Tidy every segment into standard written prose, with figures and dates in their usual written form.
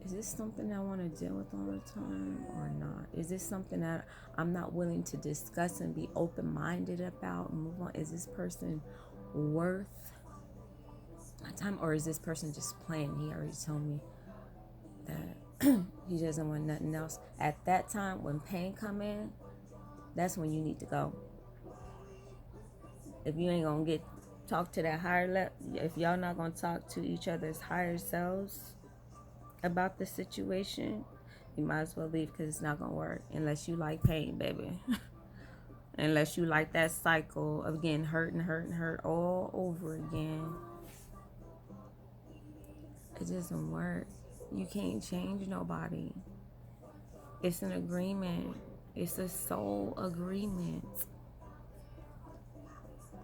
is this something I want to deal with all the time or not? Is this something that I'm not willing to discuss and be open-minded about and move on? Is this person worth my time, or is this person just playing? He already told me that he doesn't want nothing else. At that time, when pain come in, that's when you need to go. If you ain't gonna talk to that higher level, if y'all not gonna talk to each other's higher selves about the situation, you might as well leave, because it's not gonna work unless you like pain, baby. Unless you like that cycle of getting hurt and hurt and hurt all over again. It doesn't work. You can't change nobody. It's an agreement. It's a soul agreement.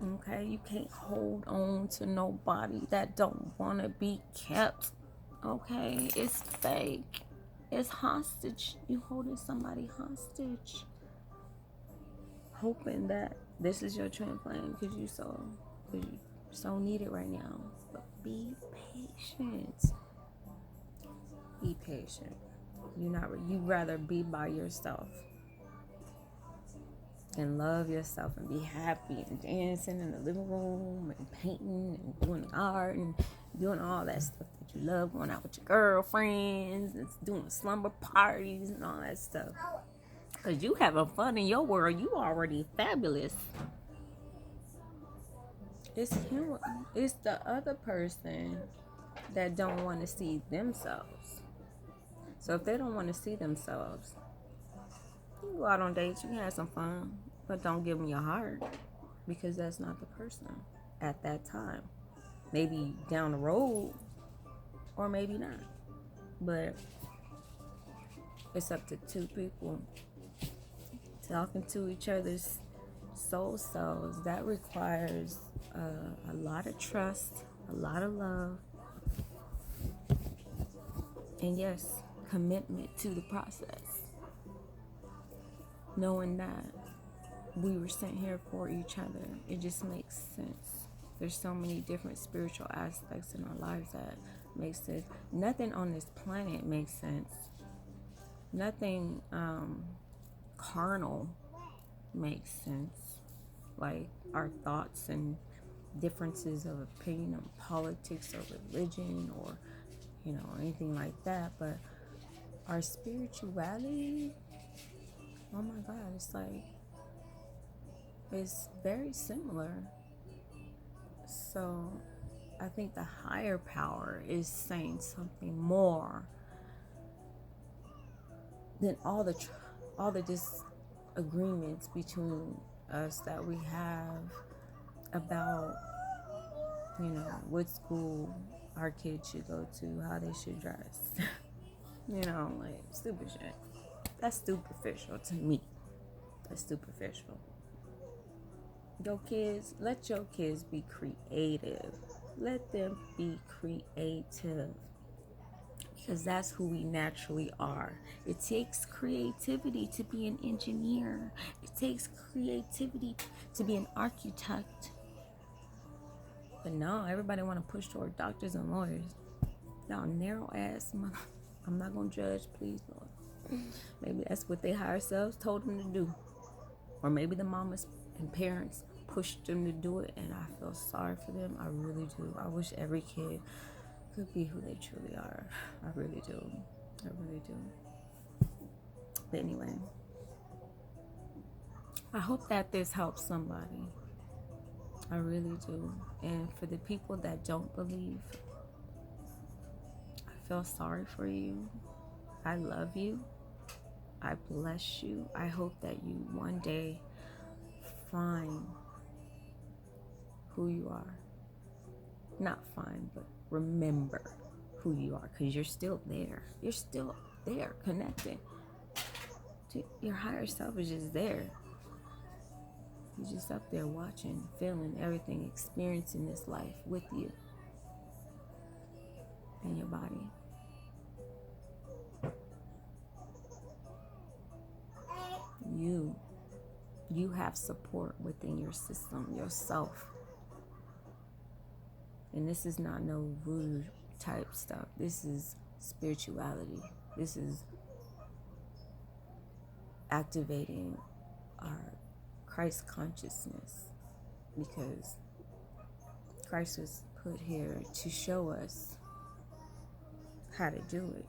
Okay? You can't hold on to nobody that don't want to be kept. Okay? It's fake. It's hostage. You holding somebody hostage, hoping that this is your twin flame because you so need it right now. But be patient. Be patient. You rather be by yourself and love yourself and be happy and dancing in the living room and painting and doing art and doing all that stuff that you love, going out with your girlfriends and doing slumber parties and all that stuff. Because you having fun in your world. You already fabulous. It's him. It's the other person that don't want to see themselves. So if they don't want to see themselves, you can go out on dates, you can have some fun, but don't give them your heart, because that's not the person at that time. Maybe down the road, or maybe not. But it's up to two people talking to each other's soul selves. That requires a lot of trust, a lot of love, and yes, commitment to the process. Knowing that we were sent here for each other, it just makes sense. There's so many different spiritual aspects in our lives that make sense. Nothing on this planet makes sense. Nothing carnal makes sense. Like our thoughts and differences of opinion on politics or religion or anything like that. But our spirituality, oh my God, it's very similar. So I think the higher power is saying something more than all the disagreements between us that we have about what school our kids should go to, how they should dress. Like stupid shit. That's superficial to me. That's superficial. Let your kids be creative. Let them be creative. Because that's who we naturally are. It takes creativity to be an engineer. It takes creativity to be an architect. But no, everybody want to push toward doctors and lawyers. Y'all narrow ass mother. I'm not going to judge, please, Lord. Maybe that's what they higher selves told them to do. Or maybe the mamas and parents pushed them to do it, and I feel sorry for them. I really do. I wish every kid could be who they truly are. I really do. I really do. But anyway, I hope that this helps somebody. I really do. And for the people that don't believe, I feel sorry for you. I love you. I bless you. I hope that you one day find who you are. Not find, but remember who you are, because you're still there. You're still there, connected. Your higher self is just there. He's just up there watching, feeling everything, experiencing this life with you and your body. You have support within your system, yourself. And this is not no voodoo type stuff. This is spirituality. This is activating our Christ consciousness, because Christ was put here to show us how to do it.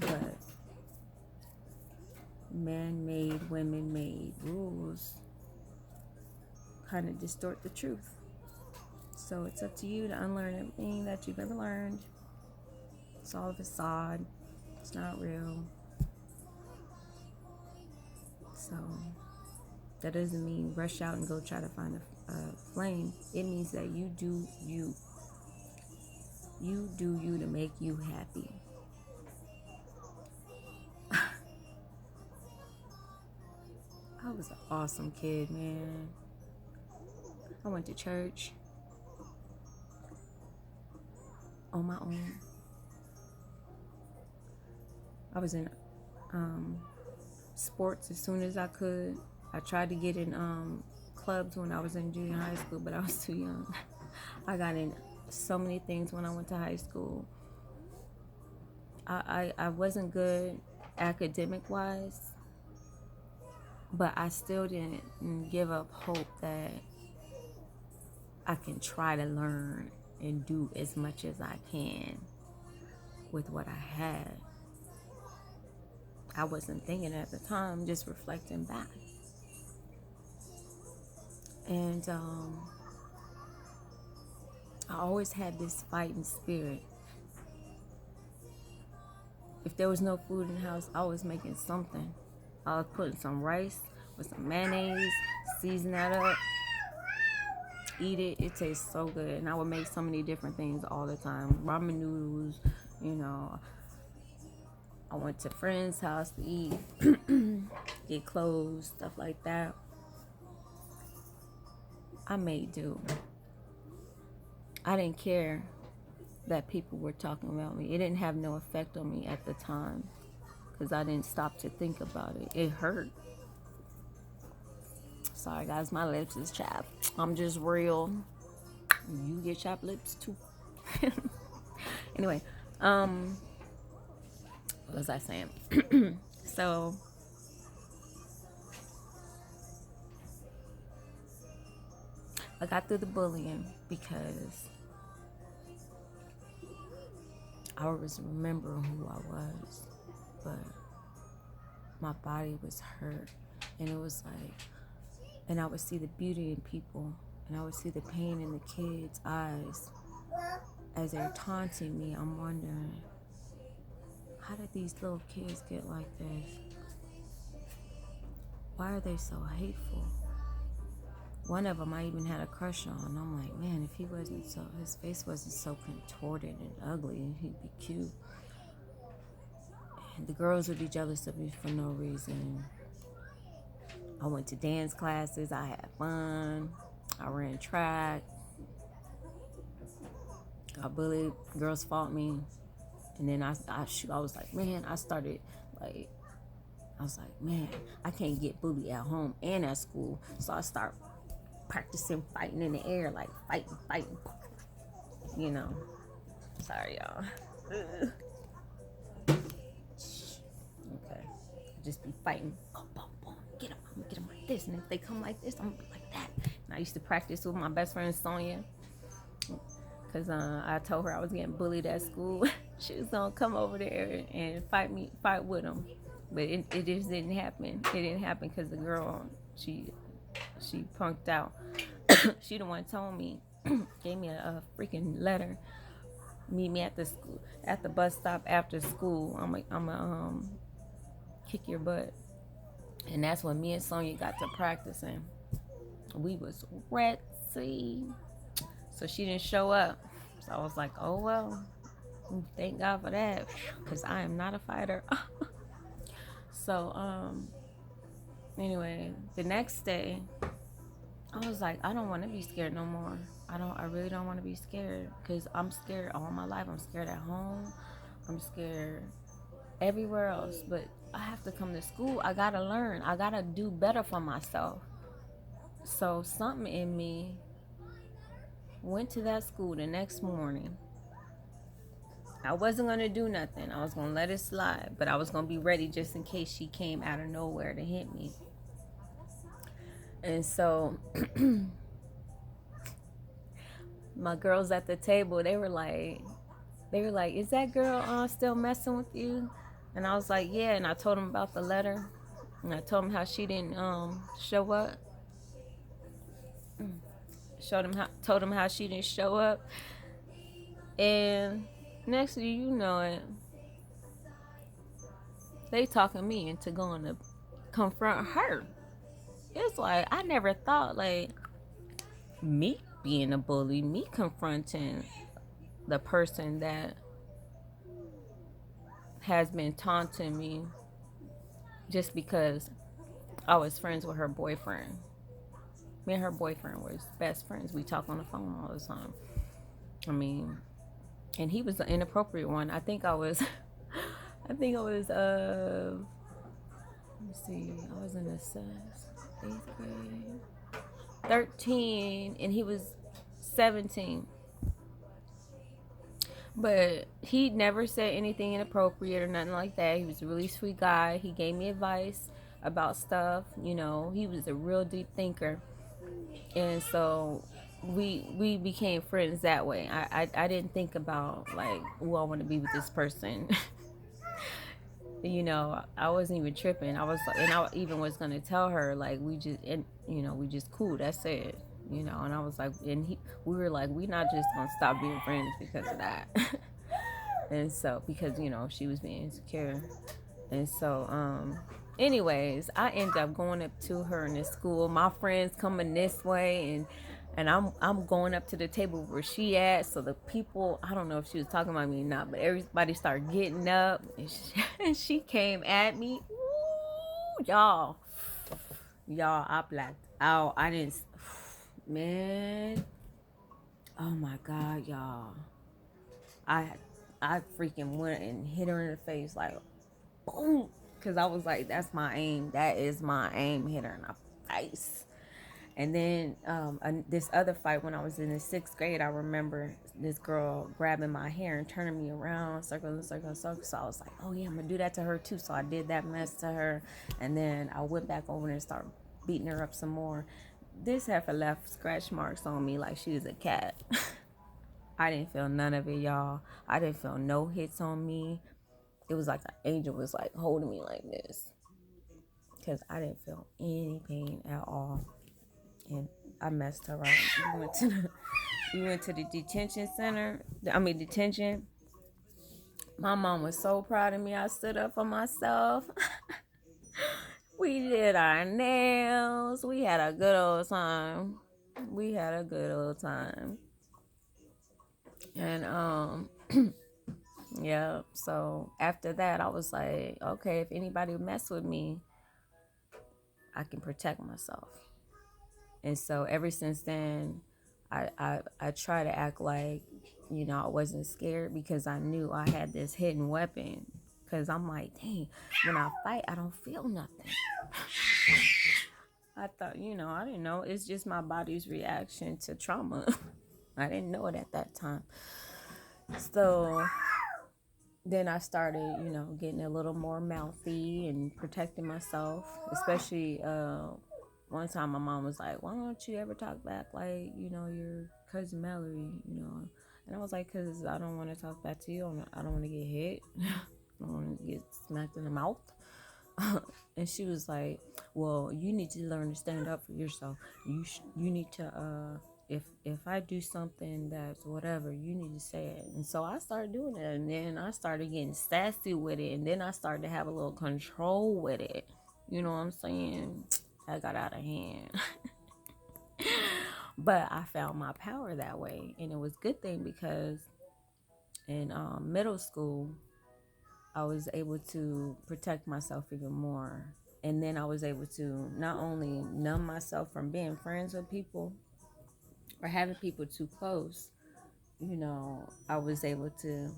But man-made, women-made rules kind of distort the truth. So it's up to you to unlearn everything that you've ever learned. It's all a facade. It's not real. So that doesn't mean rush out and go try to find a flame. It means that you do you. You do you to make you happy. I was an awesome kid, man. I went to church on my own. I was in sports as soon as I could. I tried to get in clubs when I was in junior high school, but I was too young. I got in so many things when I went to high school. I wasn't good academic-wise, but I still didn't give up hope that I can try to learn and do as much as I can with what I had. I wasn't thinking at the time, just reflecting back. And I always had this fighting spirit. If there was no food in the house, I was making something. I was putting some rice with some mayonnaise, season that up, eat it. It tastes so good. And I would make so many different things all the time. Ramen noodles, you know. I went to friends' house to eat, get clothes, stuff like that. I made do. I didn't care that people were talking about me. It didn't have no effect on me at the time, because I didn't stop to think about it. It hurt. Sorry guys, my lips is chapped. I'm just real. You get chapped lips too. Anyway, what was I saying? So I got through the bullying because I was remembering who I was, but my body was hurt, and it was like, and I would see the beauty in people, and I would see the pain in the kids' eyes as they're taunting me. I'm wondering, how did these little kids get like this? Why are they so hateful? One of them I even had a crush on. I'm like, man, if he wasn't so, his face wasn't so contorted and ugly, he'd be cute. And the girls would be jealous of me for no reason. I went to dance classes. I had fun. I ran track. I bullied. Girls fought me. And then I was like, man, I was like, man, I can't get bullied at home and at school. So I start practicing fighting in the air, like fighting. You know. Sorry, y'all. Okay. Just be fighting. Boom, boom, boom. Get them. I'm gonna get them like this. And if they come like this, I'm gonna be like that. And I used to practice with my best friend, Sonia. Because I told her I was getting bullied at school. She was going to come over there and fight with them. But it just didn't happen. It didn't happen because the girl, she punked out. She the one told me, gave me a freaking letter. Meet me at the bus stop after school. I'm a kick your butt. And that's when me and Sonia got to practicing. We was ready. So she didn't show up. So I was like, oh, well, thank God for that, because I am not a fighter. So, anyway, the next day, I was like, I don't want to be scared no more. I really don't want to be scared, because I'm scared all my life. I'm scared at home. I'm scared everywhere else. But I have to come to school. I got to learn. I got to do better for myself. So something in me Went to that school the next morning. I wasn't going to do nothing. I was going to let it slide, but I was going to be ready just in case she came out of nowhere to hit me. And so my girls at the table, they were like, is that girl still messing with you? And I was like, yeah. And I told them about the letter. And I told them how she didn't show up. Told them how she didn't show up. And next thing you know it, they talking me into going to confront her. It's like, I never thought, like, me being a bully, me confronting the person that has been taunting me just because I was friends with her boyfriend. Me and her boyfriend was best friends. We talk on the phone all the time. I mean, and he was the inappropriate one. Let me see, I was in the 8th grade, 13, and he was 17. But he never said anything inappropriate or nothing like that. He was a really sweet guy. He gave me advice about stuff. You know, he was a real deep thinker. And so we became friends that way. I didn't think about like, oh, I want to be with this person. You know, I wasn't even tripping. And I even was gonna tell her like we just cool. That's it. You know, and I was like, we were like, we not just gonna stop being friends because of that. And so because she was being insecure, and so anyways, I ended up going up to her in the school. My friends coming this way, and I'm going up to the table where she at. So the people, I don't know if she was talking about me or not, but everybody started getting up, and she came at me. Ooh, y'all, I blacked out. I didn't, man. Oh my God, y'all. I I freaking went and hit her in the face like boom, because I was like, that's my aim. That is my aim. Hit her in the face. And then this other fight when I was in the 6th grade, I remember this girl grabbing my hair and turning me around, circle and circle and circle. So I was like, oh yeah, I'm gonna do that to her too. So I did that mess to her, and then I went back over and started beating her up some more. This heifer left scratch marks on me like she was a cat. I didn't feel none of it, y'all. I didn't feel no hits on me. It was like an angel was like holding me like this, because I didn't feel any pain at all. And I messed her up. We went to the detention center. Detention. My mom was so proud of me. I stood up for myself. We did our nails. We had a good old time. And yeah. So after that, I was like, okay, if anybody mess with me, I can protect myself. And so ever since then, I try to act like, I wasn't scared, because I knew I had this hidden weapon. Because I'm like, dang, when I fight, I don't feel nothing. I thought, I didn't know. It's just my body's reaction to trauma. I didn't know it at that time. So then I started, getting a little more mouthy and protecting myself, especially one time my mom was like, why don't you ever talk back like, your cousin Mallory, And I was like, because I don't want to talk back to you. I don't want to get hit. I don't want to get smacked in the mouth. And she was like, well, you need to learn to stand up for yourself. You need to, if I do something that's whatever, you need to say it. And so I started doing it, and then I started getting sassy with it, and then I started to have a little control with it. You know what I'm saying? I got out of hand. But I found my power that way, and it was a good thing, because in middle school, I was able to protect myself even more. And then I was able to not only numb myself from being friends with people or having people too close, I was able to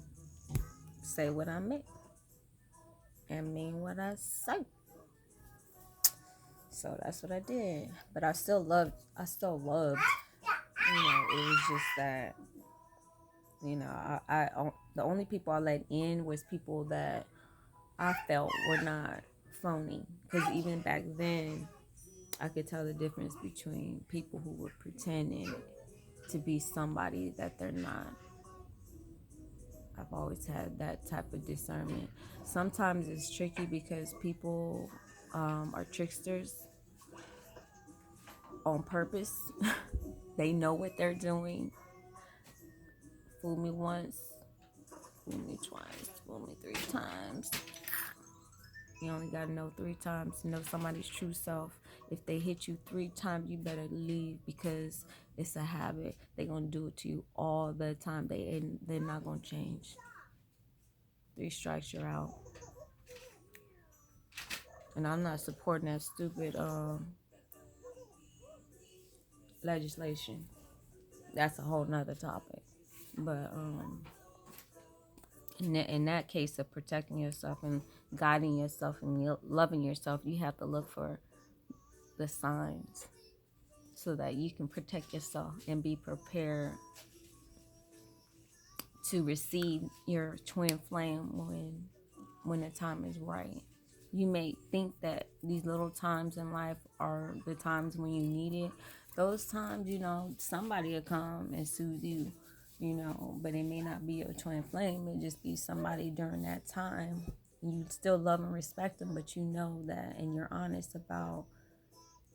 say what I meant and mean what I say. So that's what I did. But I still loved it was just that, the only people I let in was people that I felt were not phony. Because even back then, I could tell the difference between people who were pretending to be somebody that they're not. I've always had that type of discernment. Sometimes it's tricky because people are tricksters on purpose. They know what they're doing. Fool me once, fool me twice, fool me 3 times. You only got to know 3 times to know somebody's true self. If they hit you 3 times, you better leave, because it's a habit. They're going to do it to you all the time. They're not going to change. 3 strikes, you're out. And I'm not supporting that stupid legislation. That's a whole nother topic. But in that case of protecting yourself and guiding yourself and loving yourself, you have to look for the signs so that you can protect yourself and be prepared to receive your twin flame when the time is right. You may think that these little times in life are the times when you need it. Those times, somebody will come and soothe you, but it may not be your twin flame. It just be somebody during that time. You still love and respect them, but you know that, and you're honest about,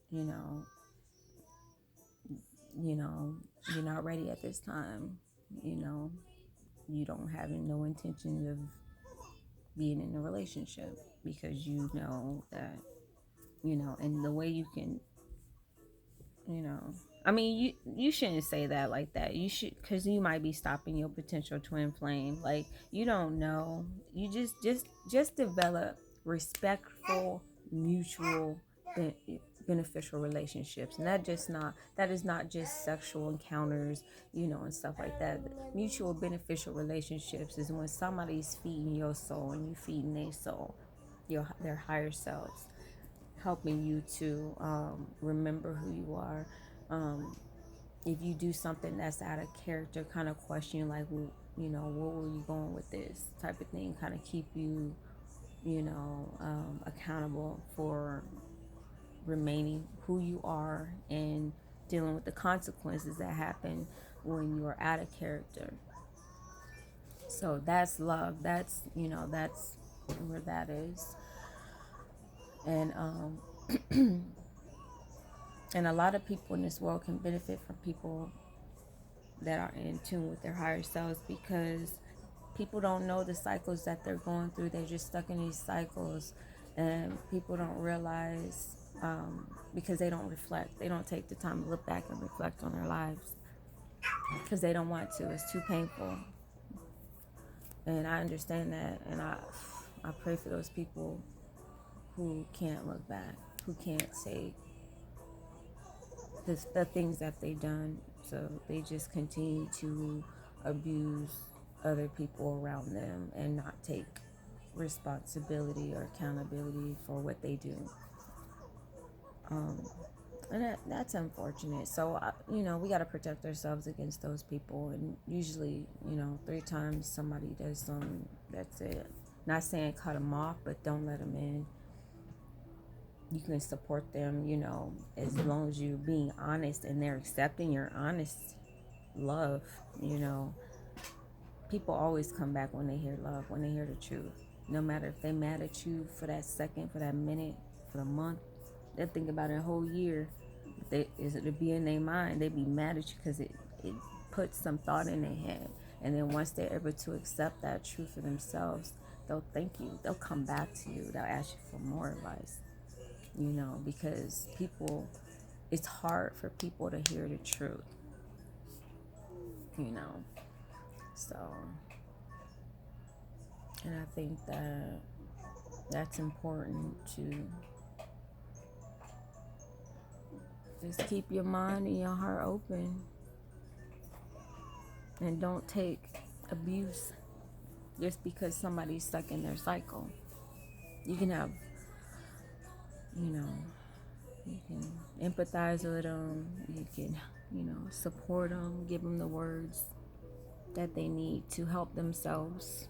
you know, you're not ready at this time. You don't have no intention of being in a relationship, because you know that, and the way you can, I mean, you shouldn't say that like that. You should, because you might be stopping your potential twin flame. Like, you don't know. You just develop respectful, mutual, beneficial relationships, and that is not just sexual encounters, and stuff like that. Mutual beneficial relationships is when somebody's feeding your soul and you feeding their soul, their higher selves, helping you to remember who you are. If you do something that's out of character, kind of question, like, well, where were you going with this type of thing, kind of keep you, accountable for remaining who you are and dealing with the consequences that happen when you are out of character. So that's love. That's where that is. And and a lot of people in this world can benefit from people that are in tune with their higher selves, because people don't know the cycles that they're going through. They're just stuck in these cycles, and people don't realize, because they don't reflect. They don't take the time to look back and reflect on their lives because they don't want to. It's too painful. And I understand that, and I pray for those people who can't look back, who can't say the things that they've done. So they just continue to abuse other people around them and not take responsibility or accountability for what they do. And that's unfortunate. So, we got to protect ourselves against those people. And usually, 3 times somebody does something, that's it. Not saying cut them off, but don't let them in. You can support them, as long as you're being honest and they're accepting your honest love. People always come back when they hear love, when they hear the truth. No matter if they're mad at you for that second, for that minute, for the month, they'll think about it a whole year. It'll be in their mind. They be mad at you because it puts some thought in their head. And then once they're able to accept that truth for themselves, they'll thank you. They'll come back to you. They'll ask you for more advice. Because it's hard for people to hear the truth. So, and I think that that's important to just keep your mind and your heart open, and don't take abuse just because somebody's stuck in their cycle. You can have, you can empathize with them. You can support them, give them the words that they need to help themselves,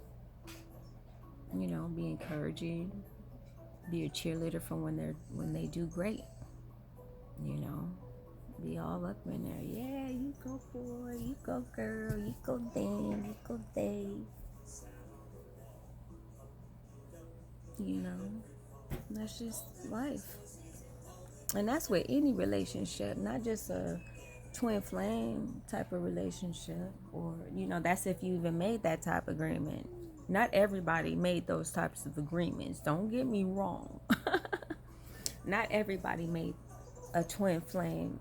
be encouraging, be a cheerleader for when they do great, you know, be all up in there. Yeah, you go boy, you go girl, you go them, you go they. That's just life. And that's with any relationship, not just a twin flame type of relationship, or that's if you even made that type of agreement. Not everybody made those types of agreements, don't get me wrong. Not everybody made a twin flame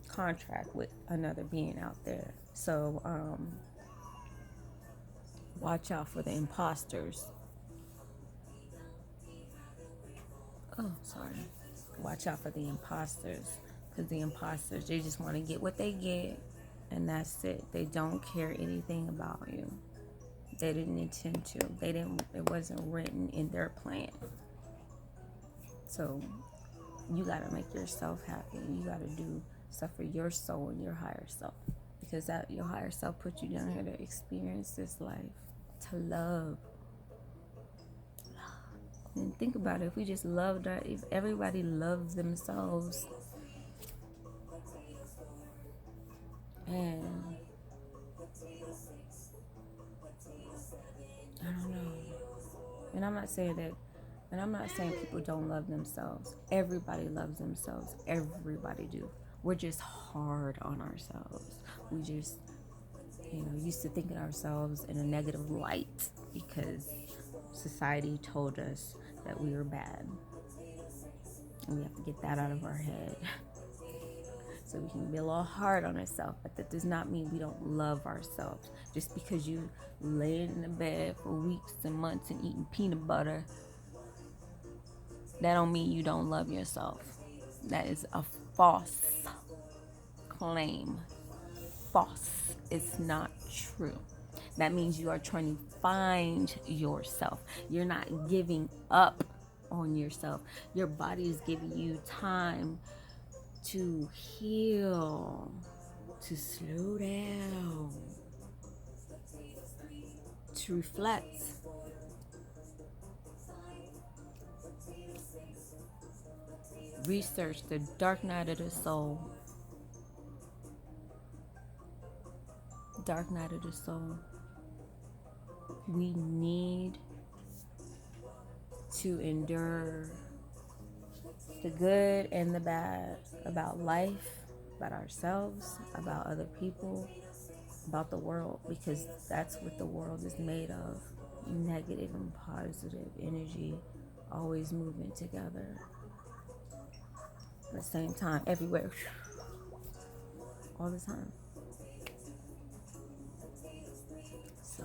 contract with another being out there. So watch out for the imposters. Oh, sorry. Watch out for the imposters, because the imposters, they just want to get what they get, and that's it. They don't care anything about you. They didn't intend to. It wasn't written in their plan. So you got to make yourself happy. You got to do stuff for your soul and your higher self, because your higher self put you down here to experience this life, to love. And think about it, if everybody loved themselves, and I don't know. And I'm not saying people don't love themselves. Everybody loves themselves. Everybody do. We're just hard on ourselves. We just, used to think of ourselves in a negative light because society told us that we were bad. And we have to get that out of our head. So we can be a little hard on ourselves, but that does not mean we don't love ourselves. Just because you laying in the bed for weeks and months and eating peanut butter, that don't mean you don't love yourself. That is a false claim. False. It's not true. That means you are trying to find yourself. You're not giving up on yourself. Your body is giving you time to heal, to slow down, to reflect. Research the dark night of the soul. Dark night of the soul. We need to endure the good and the bad about life, about ourselves, about other people, about the world, because that's what the world is made of. Negative and positive energy always moving together at the same time, everywhere, all the time. So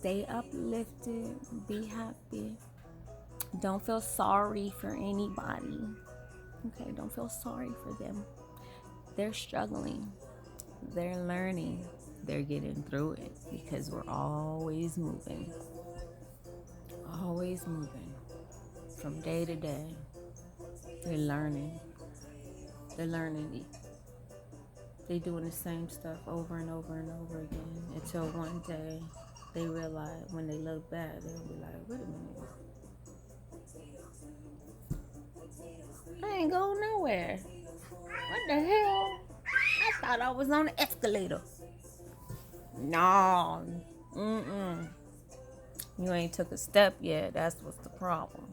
stay uplifted, be happy. Don't feel sorry for anybody. Okay, don't feel sorry for them. They're struggling. They're learning. They're getting through it, because we're always moving. Always moving. From day to day. They're learning. They're learning. They're doing the same stuff over and over and over again, until one day they realize, when they look back, they'll be like, wait a minute. I ain't going nowhere. What the hell? I thought I was on the escalator. No. You ain't took a step yet. That's what's the problem.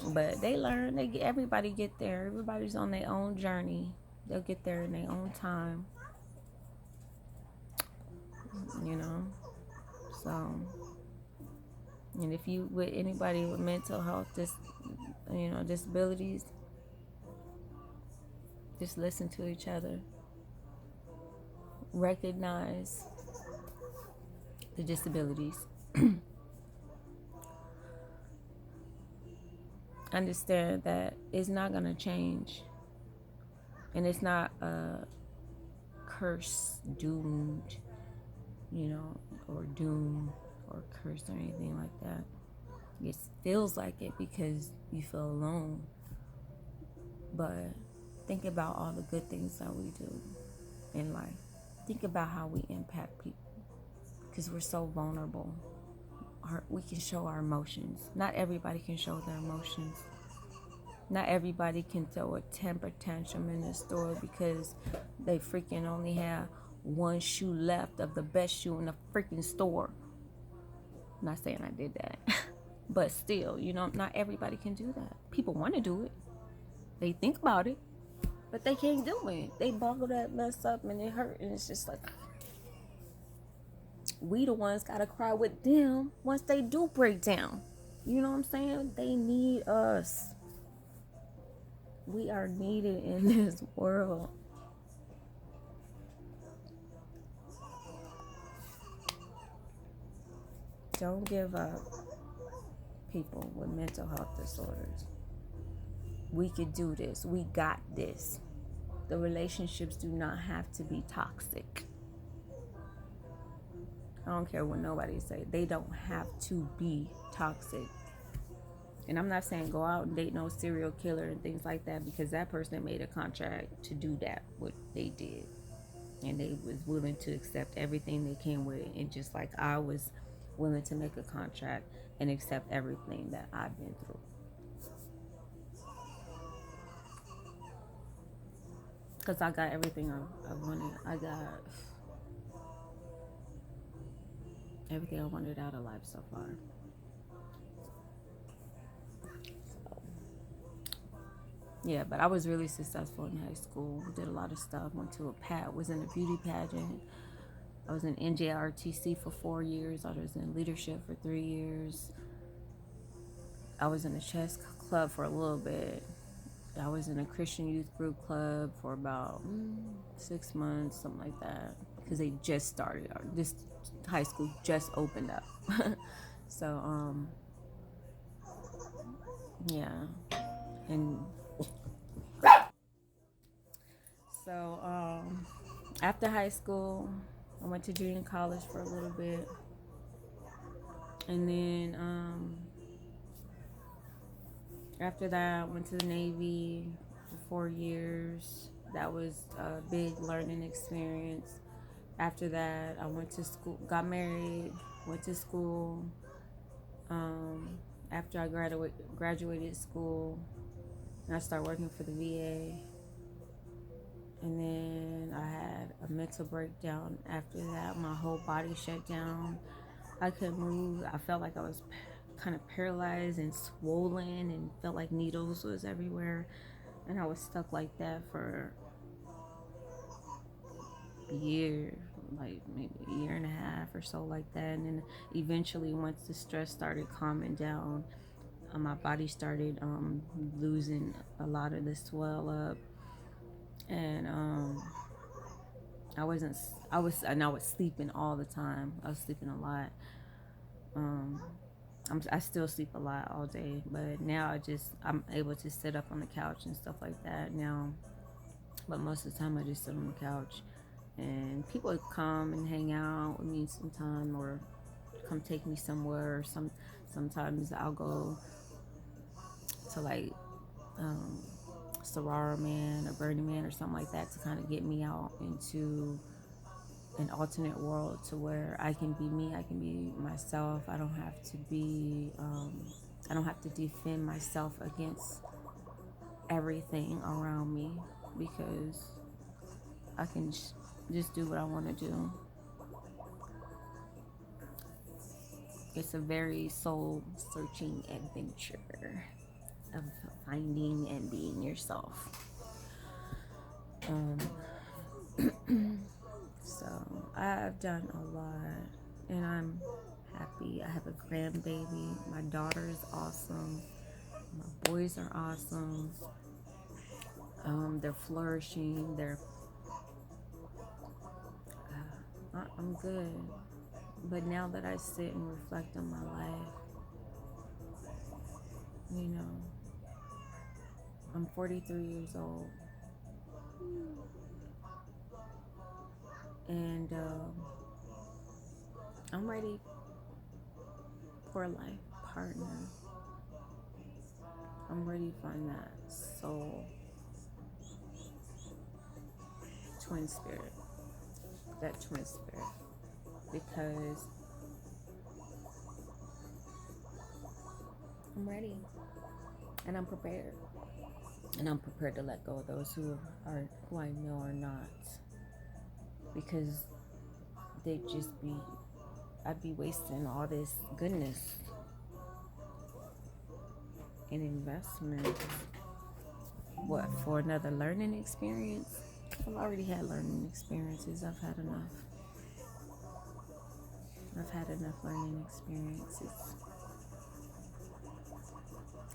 But they learn. Everybody get there. Everybody's on their own journey. They'll get there in their own time. So, and if you with anybody with mental health, disabilities, just listen to each other. Recognize the disabilities. Understand that it's not going to change. And it's not a curse, doomed, or doom or curse or anything like that. It feels like it because you feel alone. But think about all the good things that we do in life. Think about how we impact people because we're so vulnerable. We can show our emotions. Not everybody can show their emotions. Not everybody can throw a temper tantrum in the store because they freaking only have one shoe left of the best shoe in the freaking store. I'm not saying I did that. But still, not everybody can do that. People want to do it. They think about it, but they can't do it. They boggle that mess up and it hurt. And it's just like, we the ones got to cry with them once they do break down. You know what I'm saying? They need us. We are needed in this world. Don't give up, people with mental health disorders. We could do this. We got this. The relationships do not have to be toxic. I don't care what nobody say. They don't have to be toxic. And I'm not saying go out and date no serial killer and things like that, because that person made a contract to do that, what they did. And they was willing to accept everything they came with it. And just like I was willing to make a contract and accept everything that I've been through. Because I got everything I wanted. I got everything I wanted out of life so far. So, yeah, but I was really successful in high school. Did a lot of stuff. Went to was in a beauty pageant. I was in NJRTC for 4 years. I was in leadership for 3 years. I was in a chess club for a little bit. I was in a Christian youth group club for about 6 months, something like that, because they just started. This high school just opened up. So, yeah. And so, after high school, I went to junior college for a little bit. And then, after that, I went to the Navy for 4 years. That was a big learning experience. After that, I went to school, got married, went to school. After I graduated school, I started working for the VA. And then I had a mental breakdown. After that, my whole body shut down. I couldn't move. I felt like I was kind of paralyzed and swollen and felt like needles was everywhere. And I was stuck like that for a year, like maybe a year and a half or so like that. And then eventually, once the stress started calming down, my body started losing a lot of the swell up. And I was sleeping all the time. I was sleeping a lot. I still sleep a lot all day, but now I'm able to sit up on the couch and stuff like that now. But most of the time I just sit on the couch, and people would come and hang out with me sometime, or come take me somewhere. Sometimes I'll go to like Sorara Man or Burning Man or something like that to kind of get me out into an alternate world to where I can be me, I can be myself. I don't have to defend myself against everything around me, because I can just do what I want to do. It's a very soul searching adventure of finding and being yourself. So I've done a lot, and I'm happy. I have a grandbaby. My daughter is awesome. My boys are awesome. They're flourishing. I'm good. But now that I sit and reflect on my life, I'm 43 years old. And I'm ready for life partner. I'm ready to find that soul twin spirit. That twin spirit. Because I'm ready. And I'm prepared. And I'm prepared to let go of those who I know are not. Because I'd be wasting all this goodness in investment. What, for another learning experience? I've already had learning experiences. I've had enough learning experiences.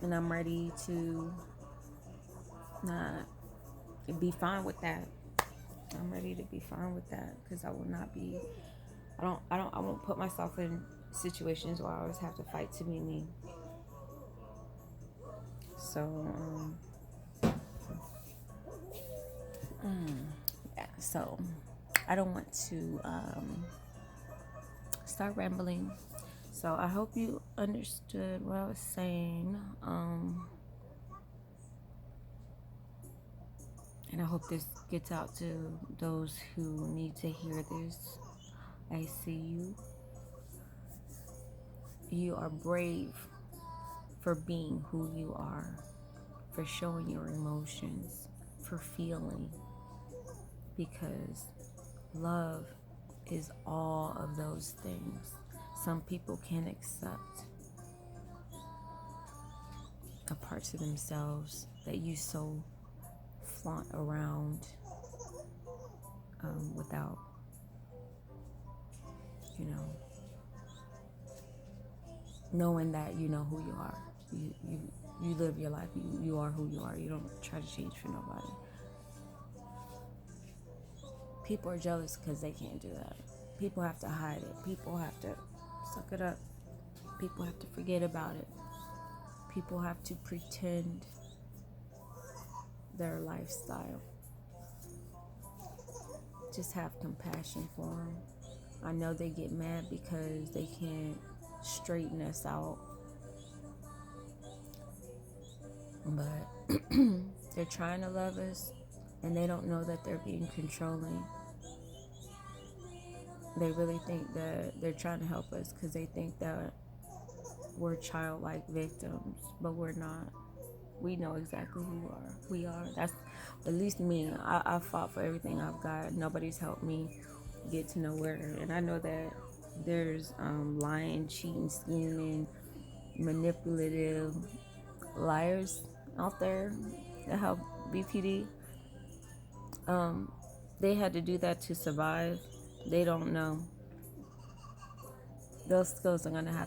And I'm ready to be fine with that. I'm ready to be fine with that, because I will not be, I won't put myself in situations where I always have to fight to be me. So, yeah, so I don't want to start rambling. So I hope you understood what I was saying. And I hope this gets out to those who need to hear this. I see you. You are brave for being who you are, for showing your emotions, for feeling. Because love is all of those things. Some people can't accept the parts of themselves that you so flaunt around without, knowing that you know who you are. You live your life. You are who you are. You don't try to change for nobody. People are jealous because they can't do that. People have to hide it. People have to suck it up. People have to forget about it. People have to pretend their lifestyle. Just have compassion for them. I know they get mad because they can't straighten us out. But they're trying to love us, and they don't know that they're being controlling. They really think that they're trying to help us because they think that we're childlike victims, but we're not. We know exactly who we are. That's at least me. I fought for everything I've got. Nobody's helped me get to nowhere. And I know that there's lying, cheating, scheming, manipulative liars out there that help BPD. They had to do that to survive. They don't know. Those skills are going to have